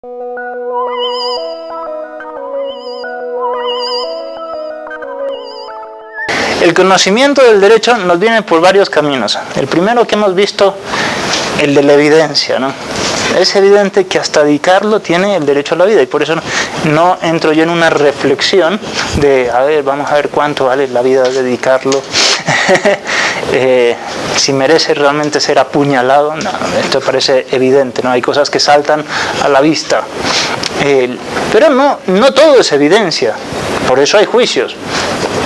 El conocimiento del derecho nos viene por varios caminos. El primero que hemos visto, el de la evidencia, ¿no? Es evidente que hasta dedicarlo tiene el derecho a la vida, y por eso no entro yo en una reflexión de, a ver, vamos a ver cuánto vale la vida de dedicarlo, si merece realmente ser apuñalado. No, esto parece evidente, ¿no? Hay cosas que saltan a la vista, pero no todo es evidencia, por eso hay juicios.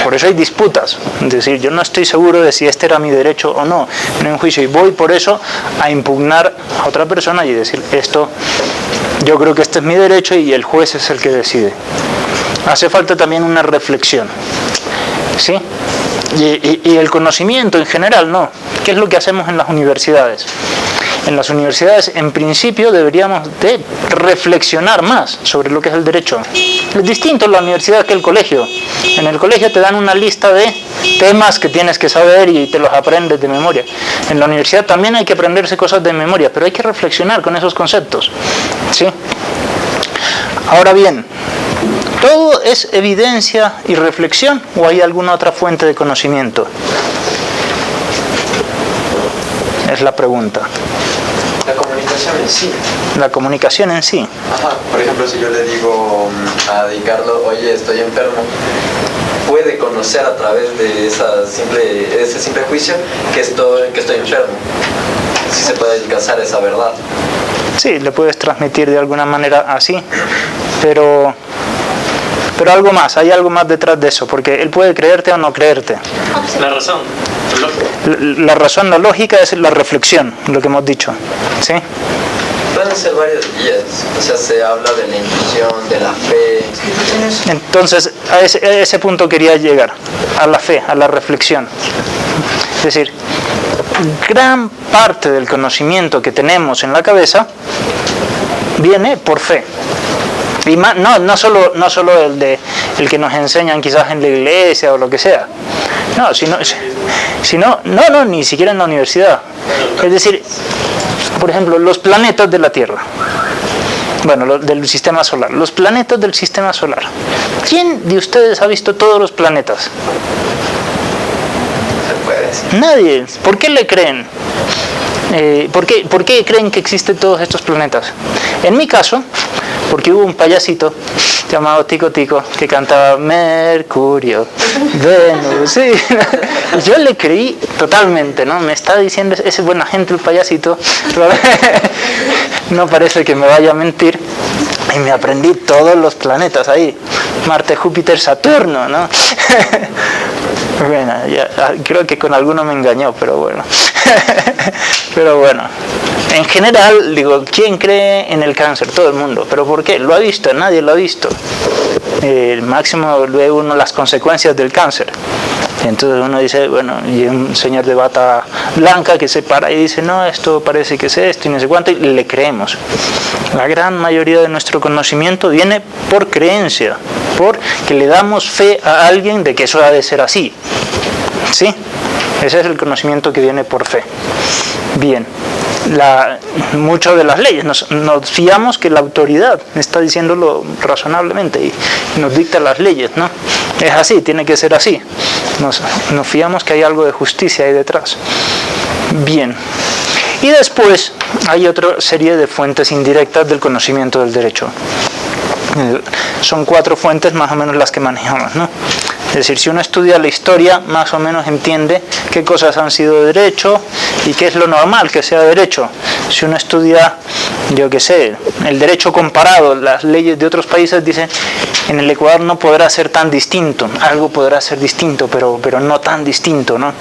Por eso hay disputas, es decir, yo no estoy seguro de si este era mi derecho o no en un juicio, y voy por eso a impugnar a otra persona y decir, esto, yo creo que este es mi derecho y el juez es el que decide. Hace falta también una reflexión, ¿sí? Y el conocimiento en general, ¿no? ¿Qué es lo que hacemos en las universidades? En las universidades, en principio, deberíamos de reflexionar más sobre lo que es el derecho. Es distinto la universidad que el colegio. En el colegio te dan una lista de temas que tienes que saber y te los aprendes de memoria. En la universidad también hay que aprenderse cosas de memoria, pero hay que reflexionar con esos conceptos, ¿sí? Ahora bien, ¿todo es evidencia y reflexión o hay alguna otra fuente de conocimiento? Es la pregunta. La comunicación en sí. La comunicación en sí. Ajá, por ejemplo, si yo le digo a Ricardo, oye, estoy enfermo, puede conocer a través de ese simple juicio que estoy enfermo. Si se puede alcanzar esa verdad. Sí, le puedes transmitir de alguna manera así, pero algo más, hay algo más detrás de eso, porque él puede creerte o no creerte. La razón. La razón, la lógica es la reflexión, lo que hemos dicho, ¿sí? Pueden ser varias vías, o sea, se habla de la intuición, de la fe. Entonces, a ese punto quería llegar, a la fe, a la reflexión. Es decir, gran parte del conocimiento que tenemos en la cabeza viene por fe. Y no solo el que nos enseñan quizás en la iglesia o lo que sea. No, ni siquiera en la universidad. Es decir, por ejemplo, los planetas de la Tierra. Bueno, del sistema solar. Los planetas del sistema solar. ¿Quién de ustedes ha visto todos los planetas? Nadie. ¿Por qué le creen? ¿Por qué creen que existen todos estos planetas? En mi caso, porque hubo un payasito llamado Tico Tico que cantaba Mercurio, Venus, sí. Yo le creí totalmente, ¿no? Me está diciendo, ese buena gente el payasito, no parece que me vaya a mentir, y me aprendí todos los planetas ahí, Marte, Júpiter, Saturno, ¿no? Bueno, creo que con alguno me engañó, pero bueno. Pero bueno, en general, digo, ¿quién cree en el cáncer? Todo el mundo. ¿Pero por qué? ¿Lo ha visto? Nadie lo ha visto. El máximo ve uno las consecuencias del cáncer. Entonces uno dice, bueno, y un señor de bata blanca que se para y dice, no, esto parece que es esto y no sé cuánto, y le creemos. La gran mayoría de nuestro conocimiento viene por creencia, porque le damos fe a alguien de que eso ha de ser así. ¿Sí? Ese es el conocimiento que viene por fe. Bien. Muchas de las leyes nos fiamos que la autoridad está diciéndolo razonablemente y nos dicta las leyes, ¿no? Es así, tiene que ser así. Nos fiamos que hay algo de justicia ahí detrás. Bien. Y después hay otra serie de fuentes indirectas del conocimiento del derecho. Son 4 fuentes más o menos las que manejamos, ¿no? Es decir, si uno estudia la historia, más o menos entiende qué cosas han sido derecho y qué es lo normal que sea derecho. Si uno estudia, yo qué sé, el derecho comparado, las leyes de otros países dicen, en el Ecuador no podrá ser tan distinto, algo podrá ser distinto, pero no tan distinto, ¿no?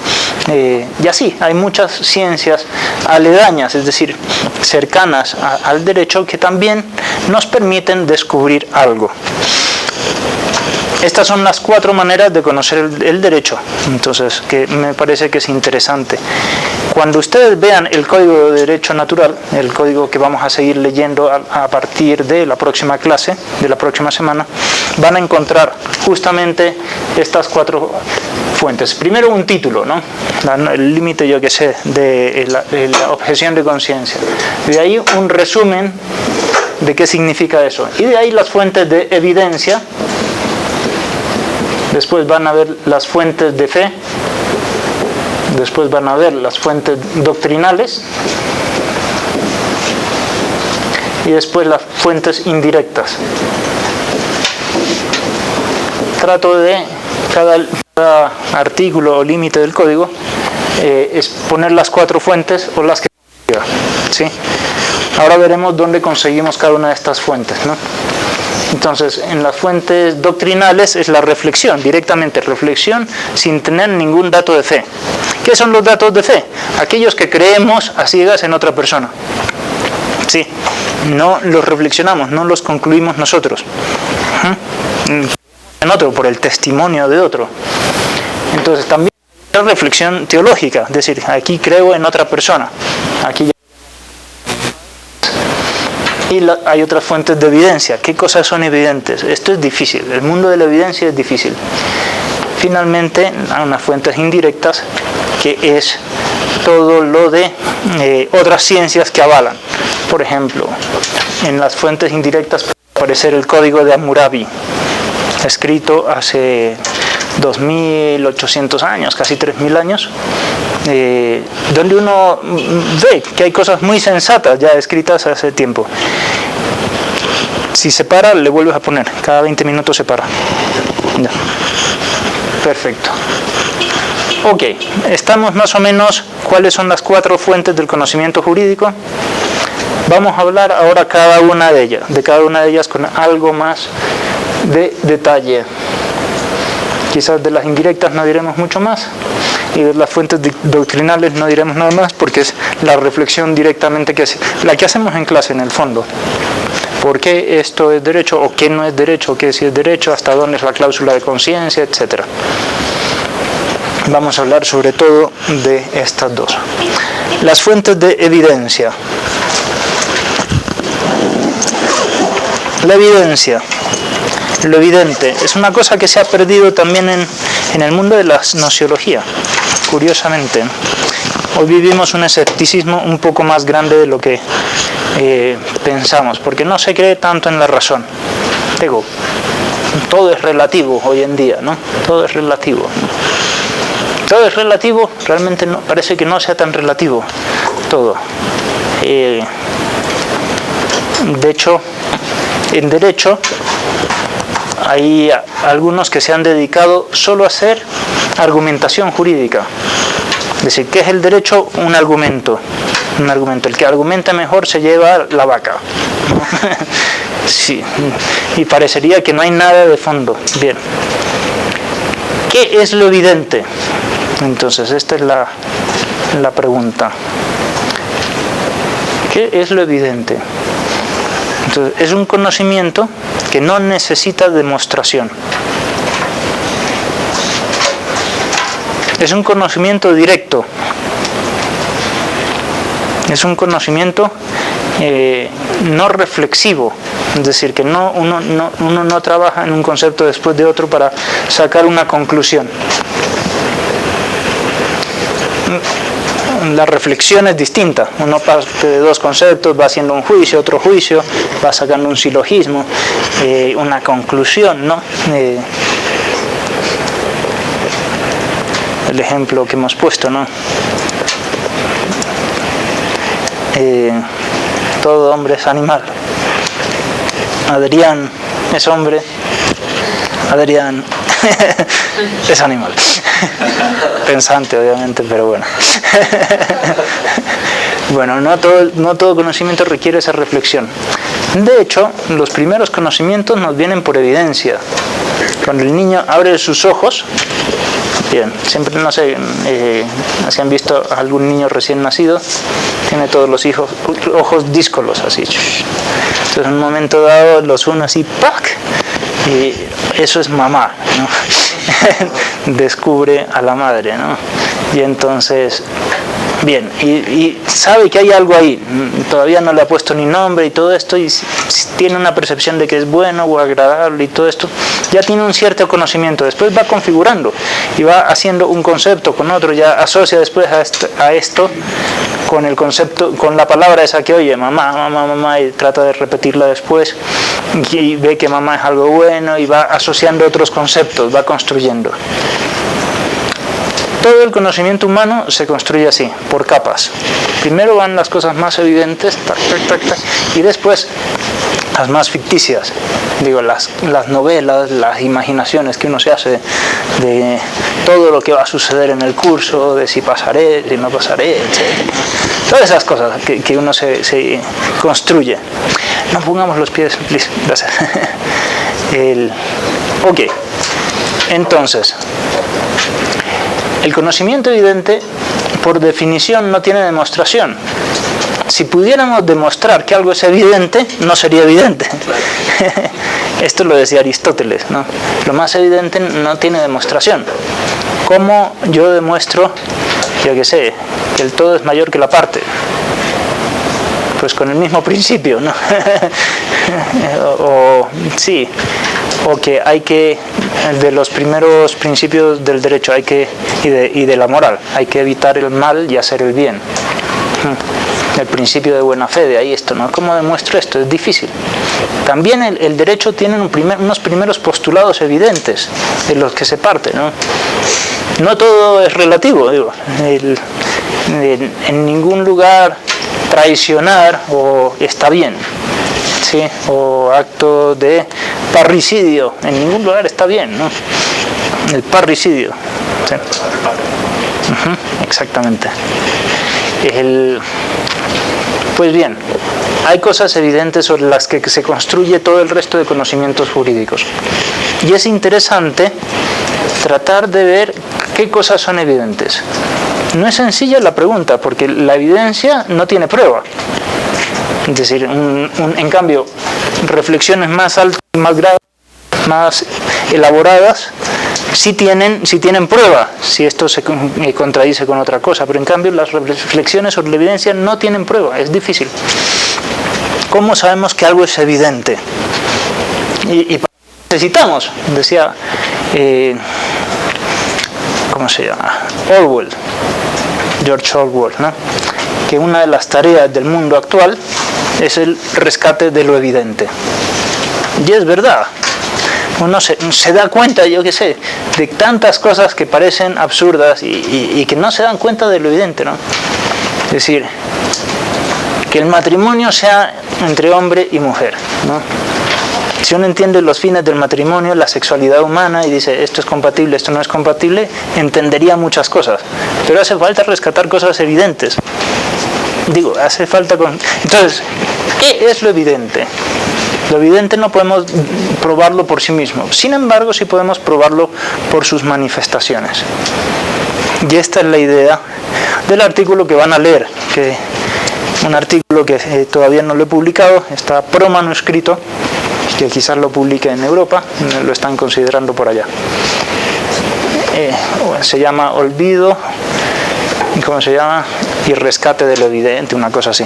Y así, hay muchas ciencias aledañas, es decir, cercanas al derecho que también nos permiten descubrir algo. Estas son las 4 maneras de conocer el derecho, entonces, que me parece que es interesante. Cuando ustedes vean el Código de Derecho Natural, el código que vamos a seguir leyendo a partir de la próxima clase, de la próxima semana, van a encontrar justamente estas 4 fuentes. Primero un título, ¿no? El límite, yo que sé, de la objeción de conciencia. De ahí un resumen de qué significa eso. Y de ahí las fuentes de evidencia. Después van a ver las fuentes de fe. Después van a ver las fuentes doctrinales. Y después las fuentes indirectas. Trato de cada artículo o límite del código es poner las 4 fuentes o las que ¿sí? Ahora veremos dónde conseguimos cada una de estas fuentes, ¿no? Entonces, en las fuentes doctrinales es la reflexión, directamente reflexión sin tener ningún dato de fe. ¿Qué son los datos de fe? Aquellos que creemos a ciegas en otra persona. Sí, no los reflexionamos, no los concluimos nosotros. En otro, por el testimonio de otro. Entonces, también hay reflexión teológica, es decir, aquí creo en otra persona. Aquí y hay otras fuentes de evidencia. ¿Qué cosas son evidentes? Esto es difícil, el mundo de la evidencia es difícil. Finalmente, hay unas fuentes indirectas, que es todo lo de otras ciencias que avalan. Por ejemplo, en las fuentes indirectas puede aparecer el código de Hammurabi, escrito hace 2.800 años, casi 3.000 años, donde uno ve que hay cosas muy sensatas ya escritas hace tiempo. Si se para, le vuelves a poner, cada 20 minutos se para. Ya. Perfecto. Ok, estamos más o menos cuáles son las 4 fuentes del conocimiento jurídico. Vamos a hablar ahora cada una de ellas con algo más de detalle. Quizás de las indirectas no diremos mucho más y de las fuentes doctrinales no diremos nada más, porque es la reflexión directamente la que hacemos en clase en el fondo. ¿Por qué esto es derecho o qué no es derecho? ¿Qué sí es derecho? ¿Hasta dónde es la cláusula de conciencia? Etcétera. Vamos a hablar sobre todo de estas 2. Las fuentes de evidencia. La evidencia, lo evidente, es una cosa que se ha perdido también en el mundo de la gnoseología, curiosamente. Hoy vivimos un escepticismo un poco más grande de lo que pensamos, porque no se cree tanto en la razón. Digo, todo es relativo hoy en día, ¿no? Todo es relativo. Todo es relativo, realmente no, parece que no sea tan relativo todo. De hecho, en derecho hay algunos que se han dedicado solo a hacer argumentación jurídica. Es decir, ¿qué es el derecho? Un argumento. El que argumenta mejor se lleva la vaca. Sí. Y parecería que no hay nada de fondo. Bien. ¿Qué es lo evidente? Entonces, esta es la pregunta. ¿Qué es lo evidente? Entonces, es un conocimiento que no necesita demostración. Es un conocimiento directo. Es un conocimiento no reflexivo. Es decir, que uno no trabaja en un concepto después de otro para sacar una conclusión. La reflexión es distinta. Uno parte de 2 conceptos, va haciendo un juicio, otro juicio, va sacando un silogismo, una conclusión, ¿no? El ejemplo que hemos puesto, ¿no? Todo hombre es animal. Adrián es hombre. Adrián es animal. Pensante, obviamente, pero bueno. Bueno, no todo conocimiento requiere esa reflexión. De hecho, los primeros conocimientos nos vienen por evidencia. Cuando el niño abre sus ojos, bien, siempre, no sé, si han visto a algún niño recién nacido, tiene todos los ojos díscolos, así. Entonces, en un momento dado, los une así, ¡pac! Y eso es mamá, ¿no? Descubre a la madre, ¿no? Y entonces, bien, y sabe que hay algo ahí, todavía no le ha puesto ni nombre y todo esto, y tiene una percepción de que es bueno o agradable y todo esto, ya tiene un cierto conocimiento. Después va configurando y va haciendo un concepto con otro, ya asocia después a esto con el concepto, con la palabra esa que oye, mamá, mamá, mamá, y trata de repetirla después, y ve que mamá es algo bueno, y va asociando otros conceptos, va construyendo. Todo el conocimiento humano se construye así, por capas. Primero van las cosas más evidentes, tac, tac, tac, tac, y después las más ficticias. Digo, las novelas, las imaginaciones que uno se hace de todo lo que va a suceder en el curso, de si pasaré, si no pasaré, etc. Todas esas cosas que uno se construye. No pongamos los pies, please. Gracias. Ok. Entonces, el conocimiento evidente, por definición, no tiene demostración. Si pudiéramos demostrar que algo es evidente, no sería evidente. Esto lo decía Aristóteles, ¿no? Lo más evidente no tiene demostración. ¿Cómo yo demuestro, yo qué sé, que el todo es mayor que la parte? Pues con el mismo principio, ¿no? Sí, o que hay que, de los primeros principios del derecho y de la moral, hay que evitar el mal y hacer el bien. El principio de buena fe, de ahí esto, ¿no? ¿Cómo demuestro esto? Es difícil. También el derecho tiene unos primeros postulados evidentes de los que se parte, ¿no? No todo es relativo, digo. En ningún lugar traicionar está bien, ¿sí? O acto de parricidio, en ningún lugar está bien, ¿no? El parricidio, ¿sí? Exactamente. Pues bien, hay cosas evidentes sobre las que se construye todo el resto de conocimientos jurídicos. Y es interesante tratar de ver qué cosas son evidentes. No es sencilla la pregunta, porque la evidencia no tiene prueba. Es decir, en cambio, reflexiones más altas, más graves, más elaboradas, sí tienen prueba, si esto se contradice con otra cosa, pero en cambio las reflexiones sobre la evidencia no tienen prueba, es difícil. ¿Cómo sabemos que algo es evidente? Y necesitamos, decía, ¿cómo se llama? George Orwell, ¿no? Que una de las tareas del mundo actual es el rescate de lo evidente. Y es verdad. Uno se da cuenta, yo qué sé, de tantas cosas que parecen absurdas y que no se dan cuenta de lo evidente, ¿no? Es decir, que el matrimonio sea entre hombre y mujer, ¿no? Si uno entiende los fines del matrimonio, la sexualidad humana, y dice esto es compatible, esto no es compatible, entendería muchas cosas. Pero hace falta rescatar cosas evidentes. Digo, hace falta... Entonces, ¿qué es lo evidente? Lo evidente no podemos probarlo por sí mismo. Sin embargo, sí podemos probarlo por sus manifestaciones. Y esta es la idea del artículo que van a leer, un artículo que todavía no lo he publicado, está pro manuscrito, que quizás lo publique en Europa, lo están considerando por allá. Se llama Olvido, ¿cómo se llama? Y rescate de lo evidente, una cosa así.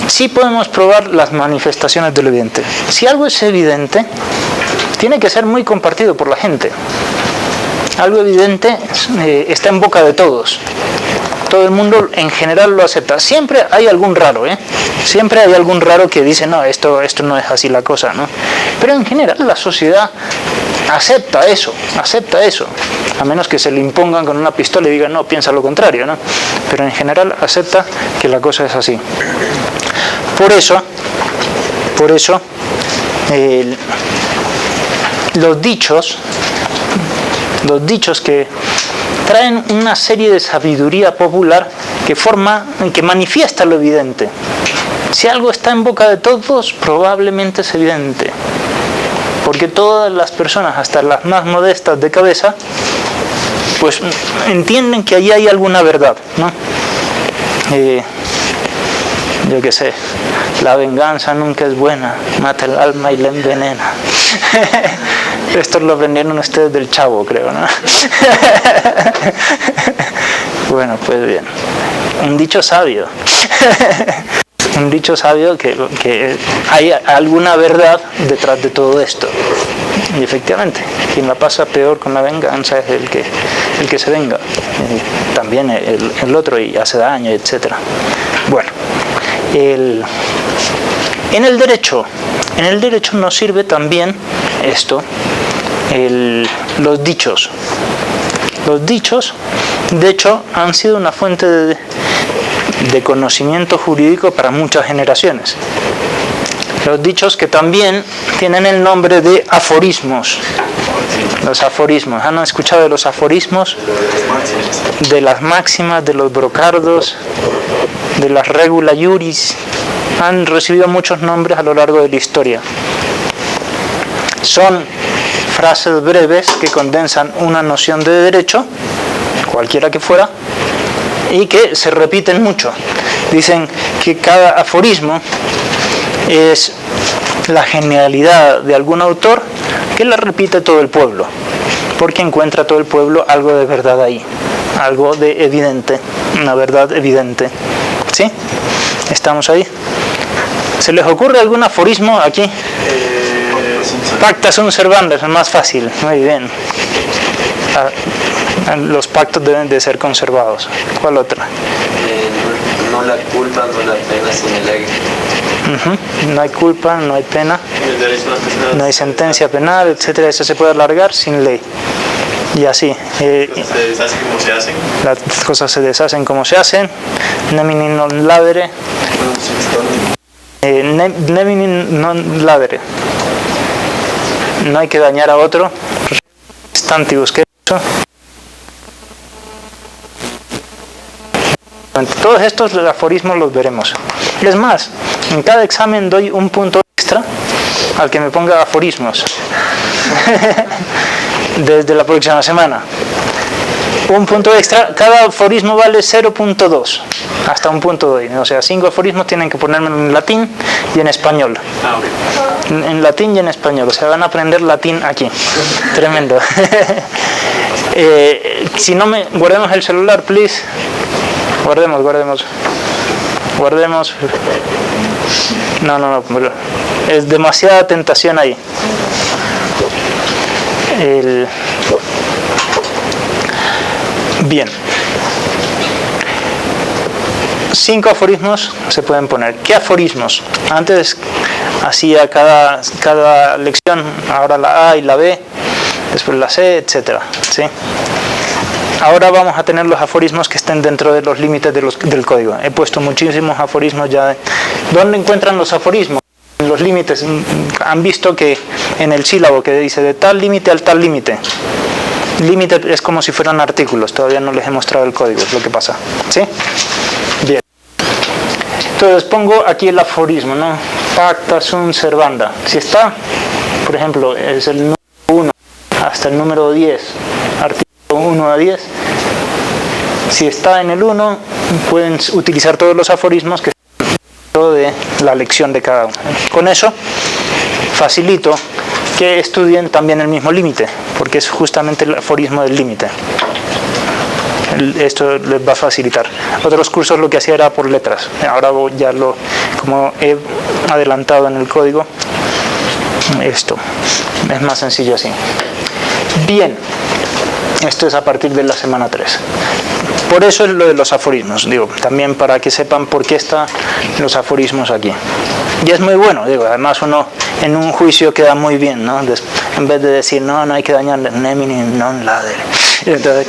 Sí podemos probar las manifestaciones de lo evidente. Si algo es evidente, tiene que ser muy compartido por la gente. Algo evidente está en boca de todos. Todo el mundo en general lo acepta. Siempre hay algún raro, ¿eh? Siempre hay algún raro que dice, no, esto no es así la cosa, ¿no? Pero en general la sociedad acepta eso, a menos que se le impongan con una pistola y digan, no, piensa lo contrario, ¿no? Pero en general acepta que la cosa es así. Por eso los dichos que traen una serie de sabiduría popular que manifiesta lo evidente. Si algo está en boca de todos, probablemente es evidente. Porque todas las personas, hasta las más modestas de cabeza, pues entienden que allí hay alguna verdad, ¿no? Yo qué sé, la venganza nunca es buena, mata el alma y la envenena. Esto lo aprendieron ustedes del Chavo, creo, ¿no? Bueno, pues bien, un dicho sabio. Un dicho sabio que hay alguna verdad detrás de todo esto. Y efectivamente, quien la pasa peor con la venganza es el que se venga. También el otro y hace daño, etc. Bueno, en el derecho nos sirve también esto, los dichos. Los dichos, de hecho, han sido una fuente de conocimiento jurídico para muchas generaciones. Los dichos que también tienen el nombre de aforismos. Los aforismos. ¿Han escuchado de los aforismos? De las máximas, de los brocardos, de las regula iuris. Han recibido muchos nombres a lo largo de la historia. Son frases breves que condensan una noción de derecho, cualquiera que fuera, y que se repiten mucho. Dicen que cada aforismo es la genialidad de algún autor que la repite todo el pueblo, porque encuentra todo el pueblo algo de verdad ahí, algo de evidente, una verdad evidente. ¿Sí? ¿Estamos ahí? ¿Se les ocurre algún aforismo aquí? Pacta sunt servanda, es el más fácil. Muy bien. Los pactos deben de ser conservados. ¿Cuál otra? No la culpa, no la pena sin el ley. No hay culpa, no hay pena, no hay sentencia penal, etcétera. Eso se puede alargar sin ley. Y así. Se deshacen como se hacen. Las cosas se deshacen como se hacen. Nemini non ladere. Nemini non ladere. No hay que dañar a otro. Stantibus, ¿qué es eso? Todos estos aforismos los veremos. Es más, en cada examen doy un punto extra al que me ponga aforismos. Desde la próxima semana. Un punto extra, cada aforismo vale 0.2. Hasta un punto doy. O sea, 5 aforismos tienen que ponerme en latín y en español. En latín y en español. O sea, van a aprender latín aquí. Tremendo. Si no me... Guardemos el celular, please. Guardemos. No. Es demasiada tentación ahí. Bien. 5 aforismos se pueden poner. ¿Qué aforismos? Antes hacía cada lección, ahora la A y la B, después la C, etc. ¿Sí? Ahora vamos a tener los aforismos que estén dentro de los límites del código. He puesto muchísimos aforismos ya. ¿Dónde encuentran los aforismos? En los límites. Han visto que en el sílabo que dice de tal límite al tal límite. Límite es como si fueran artículos. Todavía no les he mostrado el código, es lo que pasa. ¿Sí? Bien. Entonces pongo aquí el aforismo, ¿no? Pacta sunt servanda. Si está, por ejemplo, es el número 1 hasta el número 10, artículo 1 a 10. Si está en el 1, pueden utilizar todos los aforismos que están dentro de la lección de cada uno. Con eso facilito que estudien también el mismo límite, porque es justamente el aforismo del límite. Esto les va a facilitar. Otros cursos lo que hacía era por letras. Ahora ya como he adelantado en el código, esto es más sencillo así. Bien, esto es a partir de la semana 3. Por eso es lo de los aforismos, digo, también para que sepan por qué están los aforismos aquí. Y es muy bueno, digo, además uno en un juicio queda muy bien, ¿no? En vez de decir, no hay que dañar, nemini non ladere. Entonces,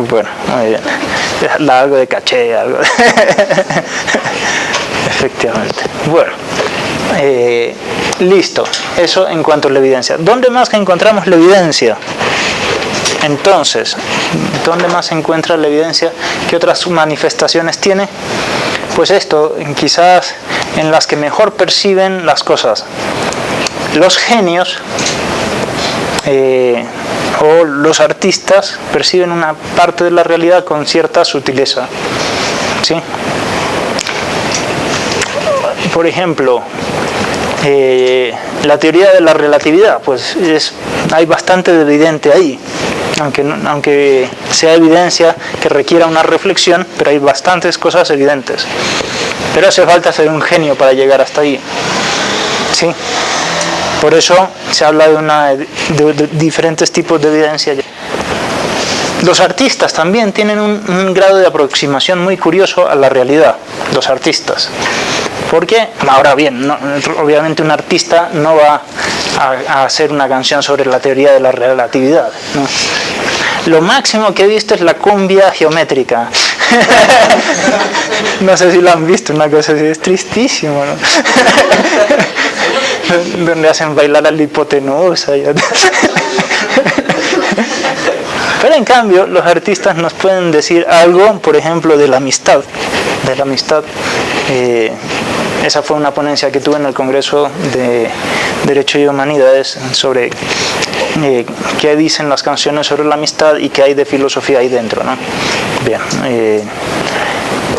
bueno, muy bien. Algo de caché, algo. Efectivamente. Bueno, listo. Eso en cuanto a la evidencia. ¿Dónde más que encontramos la evidencia? Entonces, ¿dónde más se encuentra la evidencia? ¿Qué otras manifestaciones tiene? Pues esto, quizás en las que mejor perciben las cosas. Los genios o los artistas perciben una parte de la realidad con cierta sutileza. ¿Sí? Por ejemplo, la teoría de la relatividad, pues hay bastante de evidente ahí. Aunque sea evidencia que requiera una reflexión, pero hay bastantes cosas evidentes. Pero hace falta ser un genio para llegar hasta ahí. ¿sí? Por eso se habla de diferentes tipos de evidencia. Los artistas también tienen un grado de aproximación muy curioso a la realidad, los artistas. Porque, ahora bien, obviamente un artista no va a hacer una canción sobre la teoría de la relatividad, ¿no? Lo máximo que he visto es la cumbia geométrica. No sé si lo han visto, una cosa así, es tristísimo, ¿no? Donde hacen bailar a la hipotenusa. Pero en cambio, los artistas nos pueden decir algo, por ejemplo, de la amistad. Esa fue una ponencia que tuve en el Congreso de Derecho y Humanidades sobre qué dicen las canciones sobre la amistad y qué hay de filosofía ahí dentro, ¿no? Bien,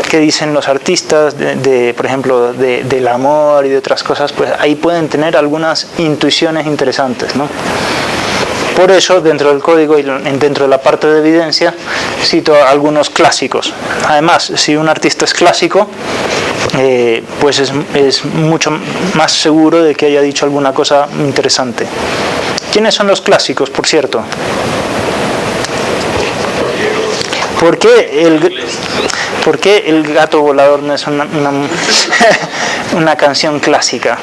qué dicen los artistas, por ejemplo, del amor y de otras cosas, pues ahí pueden tener algunas intuiciones interesantes, ¿no? Por eso, dentro del código y dentro de la parte de evidencia, cito algunos clásicos. Además, si un artista es clásico, pues es mucho más seguro de que haya dicho alguna cosa interesante. ¿Quiénes son los clásicos, por cierto? ¿Por qué el gato volador no es una canción clásica?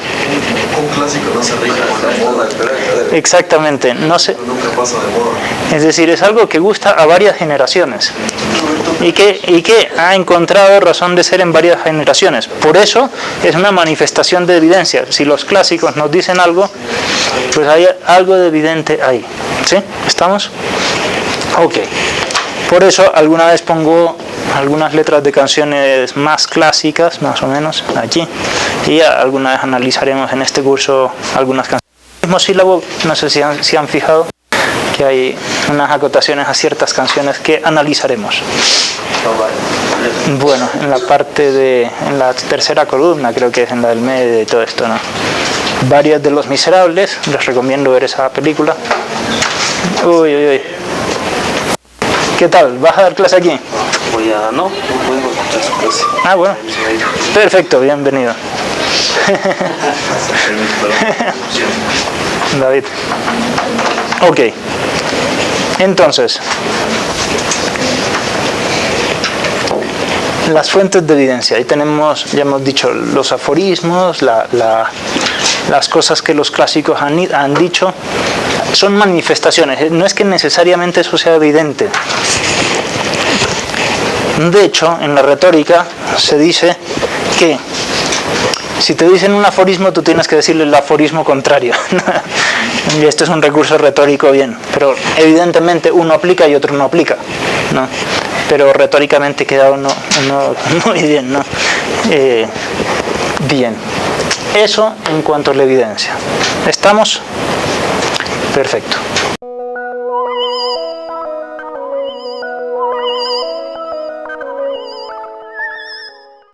Un clásico no se rige con la moda. Exactamente, Nunca pasa de moda. Es decir, es algo que gusta a varias generaciones y que ha encontrado razón de ser en varias generaciones. Por eso es una manifestación de evidencia. Si los clásicos nos dicen algo, pues hay algo de evidente ahí. ¿Sí? ¿Estamos? Ok. Por eso alguna vez pongo algunas letras de canciones más clásicas, más o menos, aquí, y alguna vez analizaremos en este curso algunas canciones. El mismo sílabo, no sé si han fijado que hay unas acotaciones a ciertas canciones que analizaremos. Bueno, en la tercera columna, creo que es en la del medio de todo esto, ¿no? Varias de Los Miserables, les recomiendo ver esa película. Uy. ¿Qué tal? ¿Vas a dar clase aquí? No puedo escuchar su clase. Ah, bueno. Perfecto, bienvenido. David. Ok. Entonces, las fuentes de evidencia. Ahí tenemos, ya hemos dicho, los aforismos, las cosas que los clásicos han dicho. Son manifestaciones, no es que necesariamente eso sea evidente. De hecho, en la retórica se dice que si te dicen un aforismo, tú tienes que decirle el aforismo contrario. Y este es un recurso retórico, bien, pero evidentemente uno aplica y otro no aplica, ¿no? Pero retóricamente queda uno muy bien, ¿no? Bien, eso en cuanto a la evidencia. ¿Estamos? Perfecto.